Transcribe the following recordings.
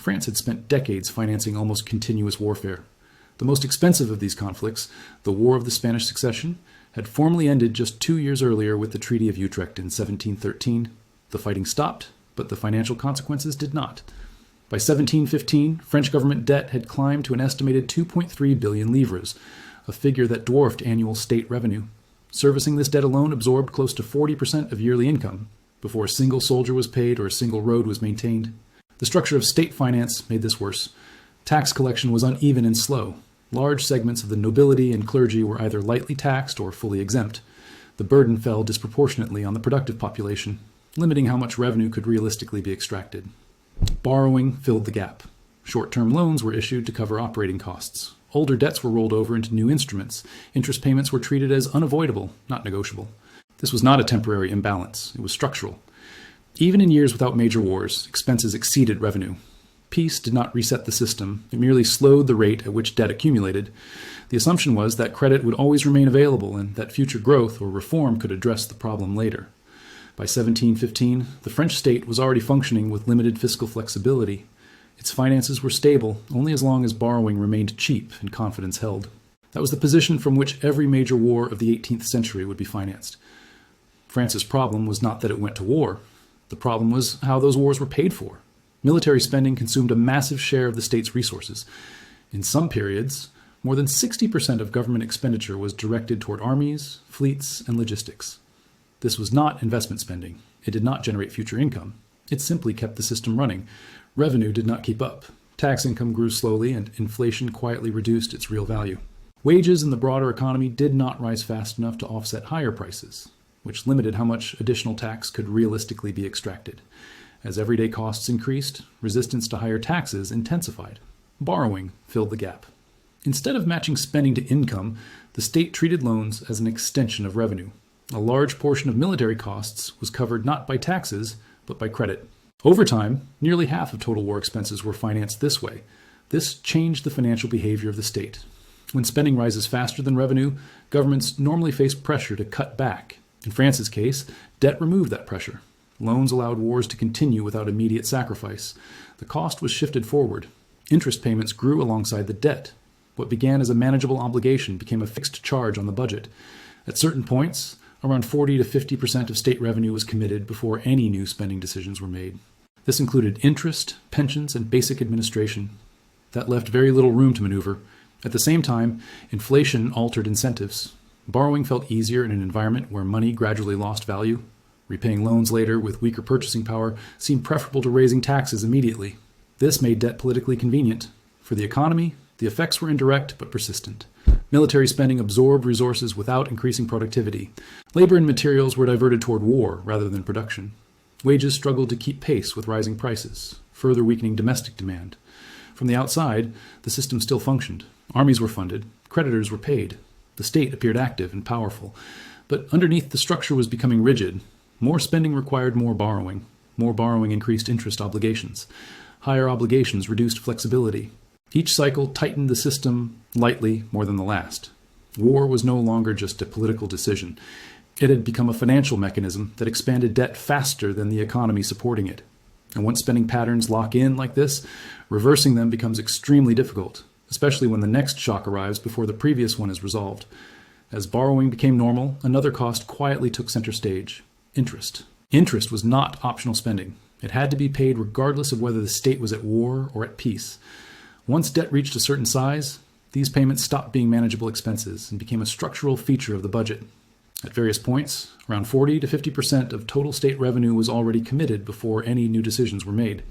France had spent decades financing almost continuous warfare. The most expensive of these conflicts, the War of the Spanish Succession, had formally ended just 2 years earlier with the Treaty of Utrecht in 1713. The fighting stopped, but the financial consequences did not. By 1715, French government debt had climbed to an estimated 2.3 billion livres, a figure that dwarfed annual state revenue. Servicing this debt alone absorbed close to 40% of yearly income before a single soldier was paid or a single road was maintained. The structure of state finance made this worse. Tax collection was uneven and slow. Large segments of the nobility and clergy were either lightly taxed or fully exempt. The burden fell disproportionately on the productive population, limiting how much revenue could realistically be extracted. Borrowing filled the gap. Short-term loans were issued to cover operating costs. Older debts were rolled over into new instruments. Interest payments were treated as unavoidable, not negotiable. This was not a temporary imbalance. It was structural. Even in years without major wars, expenses exceeded revenue. Peace did not reset the system. It merely slowed the rate at which debt accumulated. The assumption was that credit would always remain available and that future growth or reform could address the problem later. By 1715, the French state was already functioning with limited fiscal flexibility. Its finances were stable only as long as borrowing remained cheap and confidence held. That was the position from which every major war of the 18th century would be financed. France's problem was not that it went to war. The problem was how those wars were paid for. Military spending consumed a massive share of the state's resources. In some periods, more than 60% of government expenditure was directed toward armies, fleets, and logistics. This was not investment spending. It did not generate future income. It simply kept the system running. Revenue did not keep up. Tax income grew slowly, and inflation quietly reduced its real value. Wages in the broader economy did not rise fast enough to offset higher prices, which limited how much additional tax could realistically be extracted. As everyday costs increased, resistance to higher taxes intensified. Borrowing filled the gap. Instead of matching spending to income, the state treated loans as an extension of revenue. A large portion of military costs was covered not by taxes, but by credit. Over time, nearly half of total war expenses were financed this way. This changed the financial behavior of the state. When spending rises faster than revenue, governments normally face pressure to cut back. In France's case, debt removed that pressure. Loans allowed wars to continue without immediate sacrifice. The cost was shifted forward. Interest payments grew alongside the debt. What began as a manageable obligation became a fixed charge on the budget. At certain points, around 40 to 50% of state revenue was committed before any new spending decisions were made. This included interest, pensions, and basic administration. That left very little room to maneuver. At the same time, inflation altered incentives. Borrowing felt easier in an environment where money gradually lost value. Repaying loans later with weaker purchasing power seemed preferable to raising taxes immediately. This made debt politically convenient. For the economy, the effects were indirect but persistent. Military spending absorbed resources without increasing productivity. Labor and materials were diverted toward war rather than production. Wages struggled to keep pace with rising prices, further weakening domestic demand. From the outside, the system still functioned. Armies were funded. Creditors were paid. The state appeared active and powerful. But underneath, the structure was becoming rigid. More spending required more borrowing. More borrowing increased interest obligations. Higher obligations reduced flexibility. Each cycle tightened the system lightly more than the last. War was no longer just a political decision. It had become a financial mechanism that expanded debt faster than the economy supporting it. And once spending patterns lock in like this, reversing them becomes extremely difficult, especially when the next shock arrives before the previous one is resolved. As borrowing became normal, another cost quietly took center stage: interest. Interest was not optional spending. It had to be paid regardless of whether the state was at war or at peace. Once debt reached a certain size, these payments stopped being manageable expenses and became a structural feature of the budget. At various points, around 40 to 50% of total state revenue was already committed before any new decisions were made.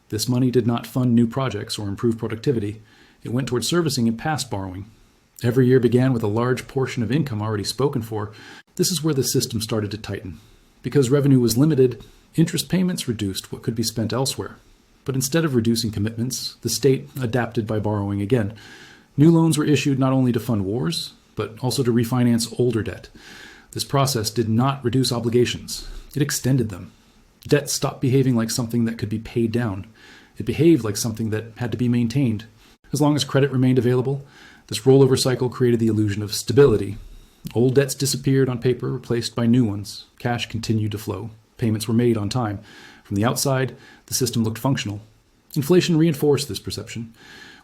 This money did not fund new projects or improve productivity. It went toward servicing and past borrowing. Every year began with a large portion of income already spoken for. This is where the system started to tighten. Because revenue was limited, interest payments reduced what could be spent elsewhere. But instead of reducing commitments, the state adapted by borrowing again. New loans were issued not only to fund wars, but also to refinance older debt. This process did not reduce obligations. It extended them. Debt stopped behaving like something that could be paid down. It behaved like something that had to be maintained. As long as credit remained available, this rollover cycle created the illusion of stability. Old debts disappeared on paper, replaced by new ones. Cash continued to flow. Payments were made on time. From the outside, the system looked functional. Inflation reinforced this perception.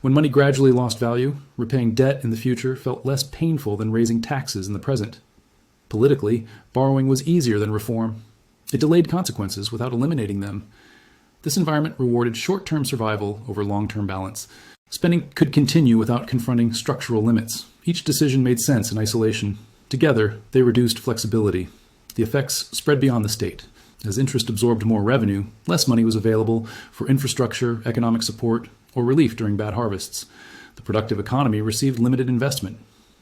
When money gradually lost value, repaying debt in the future felt less painful than raising taxes in the present. Politically, borrowing was easier than reform. It delayed consequences without eliminating them. This environment rewarded short-term survival over long-term balance. Spending could continue without confronting structural limits. Each decision made sense in isolation. Together, they reduced flexibility. The effects spread beyond the state. As interest absorbed more revenue, less money was available for infrastructure, economic support, or relief during bad harvests. The productive economy received limited investment.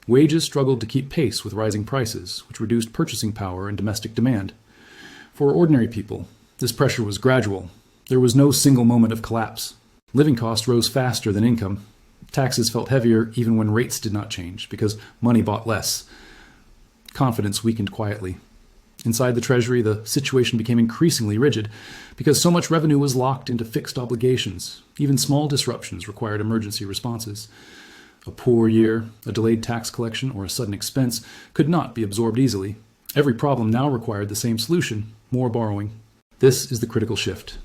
Wages struggled to keep pace with rising prices, which reduced purchasing power and domestic demand. For ordinary people, this pressure was gradual. There was no single moment of collapse. Living costs rose faster than income. Taxes felt heavier even when rates did not change, because money bought less. Confidence weakened quietly. Inside the Treasury, the situation became increasingly rigid because so much revenue was locked into fixed obligations. Even small disruptions required emergency responses. A poor year, a delayed tax collection, or a sudden expense could not be absorbed easily. Every problem now required the same solution: more borrowing. This is the critical shift.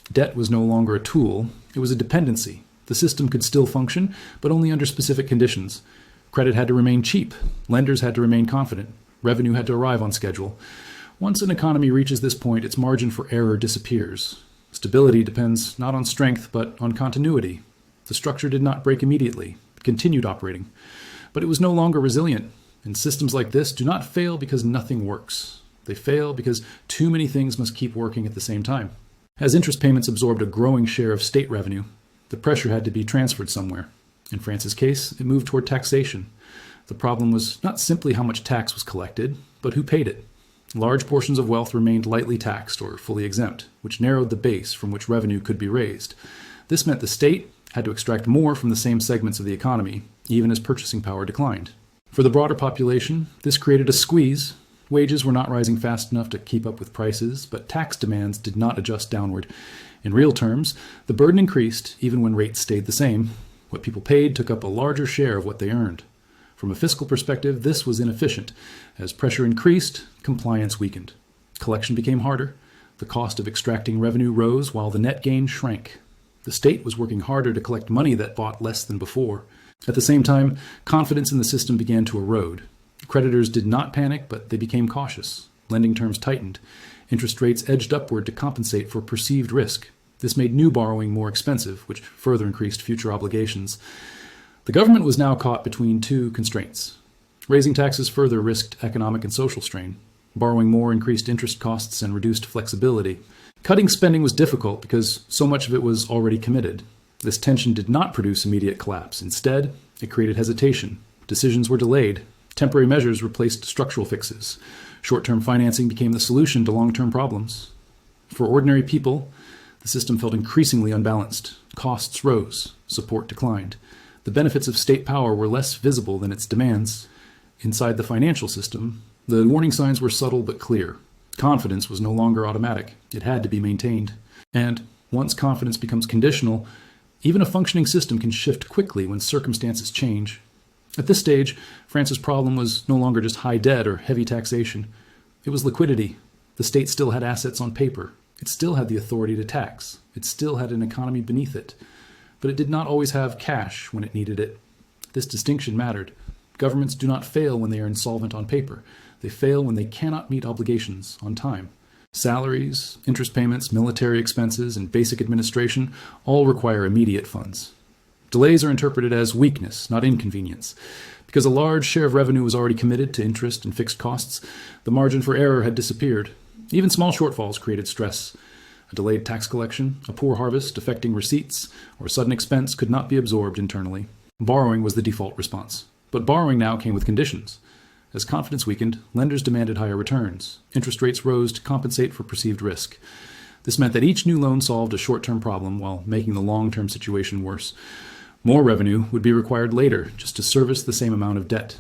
Debt was no longer a tool, it was a dependency. The system could still function, but only under specific conditions. Credit had to remain cheap, lenders had to remain confident, revenue had to arrive on schedule. Once an economy reaches this point, its margin for error disappears. Stability depends not on strength, but on continuity. The structure did not break immediately, it continued operating. But it was no longer resilient, and systems like this do not fail because nothing works. They fail because too many things must keep working at the same time. As interest payments absorbed a growing share of state revenue, the pressure had to be transferred somewhere. In France's case, it moved toward taxation. The problem was not simply how much tax was collected, but who paid it. Large portions of wealth remained lightly taxed or fully exempt, which narrowed the base from which revenue could be raised. This meant the state had to extract more from the same segments of the economy, even as purchasing power declined. For the broader population, this created a squeeze. Wages were not rising fast enough to keep up with prices, but tax demands did not adjust downward. In real terms, the burden increased even when rates stayed the same. What people paid took up a larger share of what they earned. From a fiscal perspective, this was inefficient. As pressure increased, compliance weakened. Collection became harder. The cost of extracting revenue rose while the net gain shrank. The state was working harder to collect money that bought less than before. At the same time, confidence in the system began to erode. Creditors did not panic, but they became cautious. Lending terms tightened. Interest rates edged upward to compensate for perceived risk. This made new borrowing more expensive, which further increased future obligations. The government was now caught between two constraints. Raising taxes further risked economic and social strain. Borrowing more increased interest costs and reduced flexibility. Cutting spending was difficult because so much of it was already committed. This tension did not produce immediate collapse. Instead, it created hesitation. Decisions were delayed. Temporary measures replaced structural fixes. Short-term financing became the solution to long-term problems. For ordinary people, the system felt increasingly unbalanced. Costs rose. Support declined. The benefits of state power were less visible than its demands. Inside the financial system, the warning signs were subtle but clear. Confidence was no longer automatic. It had to be maintained. And once confidence becomes conditional, even a functioning system can shift quickly when circumstances change. At this stage, France's problem was no longer just high debt or heavy taxation. It was liquidity. The state still had assets on paper. It still had the authority to tax. It still had an economy beneath it. But it did not always have cash when it needed it. This distinction mattered. Governments do not fail when they are insolvent on paper. They fail when they cannot meet obligations on time. Salaries, interest payments, military expenses, and basic administration all require immediate funds. Delays are interpreted as weakness, not inconvenience. Because a large share of revenue was already committed to interest and fixed costs, the margin for error had disappeared. Even small shortfalls created stress. A delayed tax collection, a poor harvest affecting receipts, or a sudden expense could not be absorbed internally. Borrowing was the default response. But borrowing now came with conditions. As confidence weakened, lenders demanded higher returns. Interest rates rose to compensate for perceived risk. This meant that each new loan solved a short-term problem while making the long-term situation worse. More revenue would be required later just to service the same amount of debt.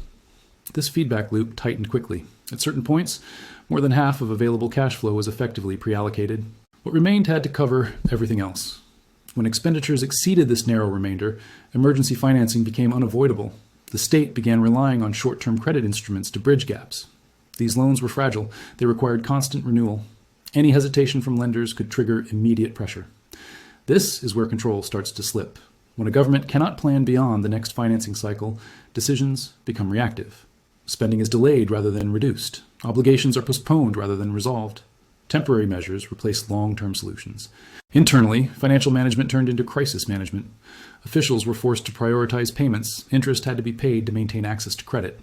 This feedback loop tightened quickly. At certain points, more than half of available cash flow was effectively pre-allocated. What remained had to cover everything else. When expenditures exceeded this narrow remainder, emergency financing became unavoidable. The state began relying on short-term credit instruments to bridge gaps. These loans were fragile. They required constant renewal. Any hesitation from lenders could trigger immediate pressure. This is where control starts to slip. When a government cannot plan beyond the next financing cycle, decisions become reactive. Spending is delayed rather than reduced. Obligations are postponed rather than resolved. Temporary measures replace long-term solutions. Internally, financial management turned into crisis management. Officials were forced to prioritize payments. Interest had to be paid to maintain access to credit.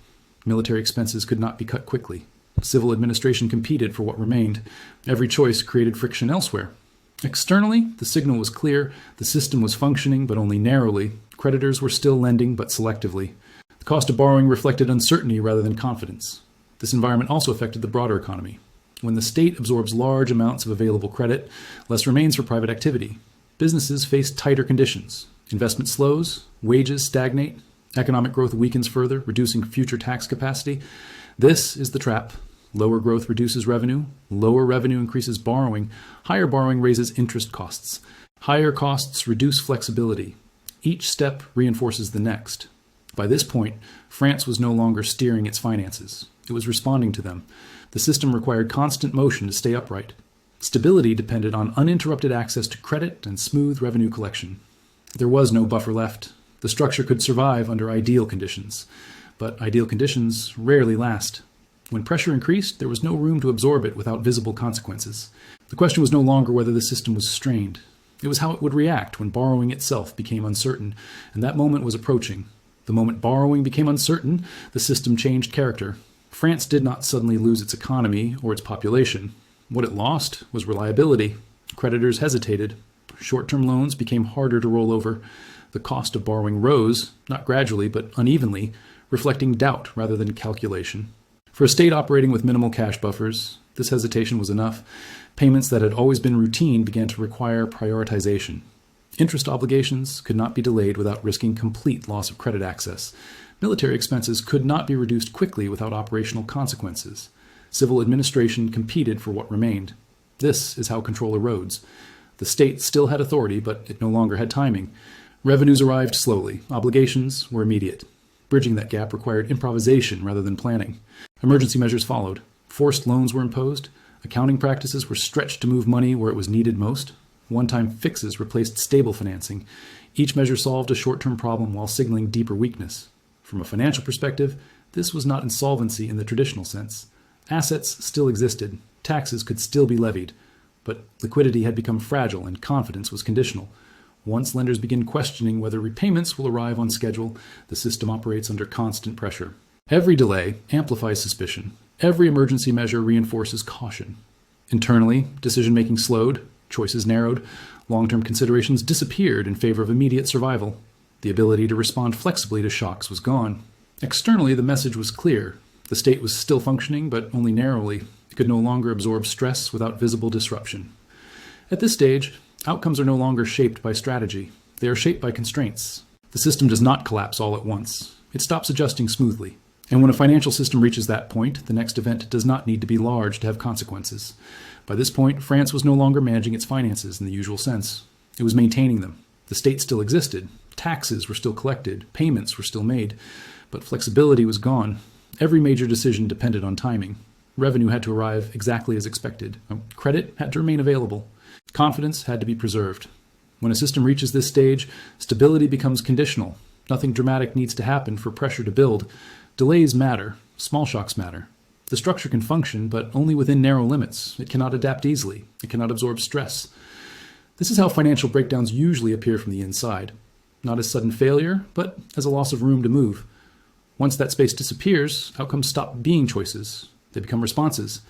Military expenses could not be cut quickly. Civil administration competed for what remained. Every choice created friction elsewhere. Externally, the signal was clear. The system was functioning, but only narrowly. Creditors were still lending, but selectively. The cost of borrowing reflected uncertainty rather than confidence. This environment also affected the broader economy. When the state absorbs large amounts of available credit, less remains for private activity. Businesses face tighter conditions. Investment slows, wages stagnate, economic growth weakens further, reducing future tax capacity. This is the trap. Lower growth reduces revenue. Lower revenue increases borrowing. Higher borrowing raises interest costs. Higher costs reduce flexibility. Each step reinforces the next. By this point, France was no longer steering its finances. It was responding to them. The system required constant motion to stay upright. Stability depended on uninterrupted access to credit and smooth revenue collection. There was no buffer left. The structure could survive under ideal conditions, but ideal conditions rarely last. When pressure increased, there was no room to absorb it without visible consequences. The question was no longer whether the system was strained. It was how it would react when borrowing itself became uncertain, and that moment was approaching. The moment borrowing became uncertain, the system changed character. France did not suddenly lose its economy or its population. What it lost was reliability. Creditors hesitated. Short-term loans became harder to roll over. The cost of borrowing rose, not gradually but unevenly, reflecting doubt rather than calculation. For a state operating with minimal cash buffers, this hesitation was enough. Payments that had always been routine began to require prioritization. Interest obligations could not be delayed without risking complete loss of credit access. Military expenses could not be reduced quickly without operational consequences. Civil administration competed for what remained. This is how control erodes. The state still had authority, but it no longer had timing. Revenues arrived slowly. Obligations were immediate. Bridging that gap required improvisation rather than planning. Emergency measures followed. Forced loans were imposed. Accounting practices were stretched to move money where it was needed most. One-time fixes replaced stable financing. Each measure solved a short-term problem while signaling deeper weakness. From a financial perspective, this was not insolvency in the traditional sense. Assets still existed. Taxes could still be levied. But liquidity had become fragile and confidence was conditional. Once lenders begin questioning whether repayments will arrive on schedule, the system operates under constant pressure. Every delay amplifies suspicion. Every emergency measure reinforces caution. Internally, decision-making slowed, choices narrowed, long-term considerations disappeared in favor of immediate survival. The ability to respond flexibly to shocks was gone. Externally, the message was clear. The state was still functioning, but only narrowly. It could no longer absorb stress without visible disruption. At this stage, outcomes are no longer shaped by strategy. They are shaped by constraints. The system does not collapse all at once. It stops adjusting smoothly. And when a financial system reaches that point, the next event does not need to be large to have consequences. By this point, France was no longer managing its finances in the usual sense. It was maintaining them. The state still existed. Taxes were still collected. Payments were still made. But flexibility was gone. Every major decision depended on timing. Revenue had to arrive exactly as expected. Credit had to remain available. Confidence had to be preserved. When a system reaches this stage, stability becomes conditional. Nothing dramatic needs to happen for pressure to build. Delays matter. Small shocks matter. The structure can function, but only within narrow limits. It cannot adapt easily. It cannot absorb stress. This is how financial breakdowns usually appear from the inside. Not as sudden failure, but as a loss of room to move. Once that space disappears, outcomes stop being choices. They become responses.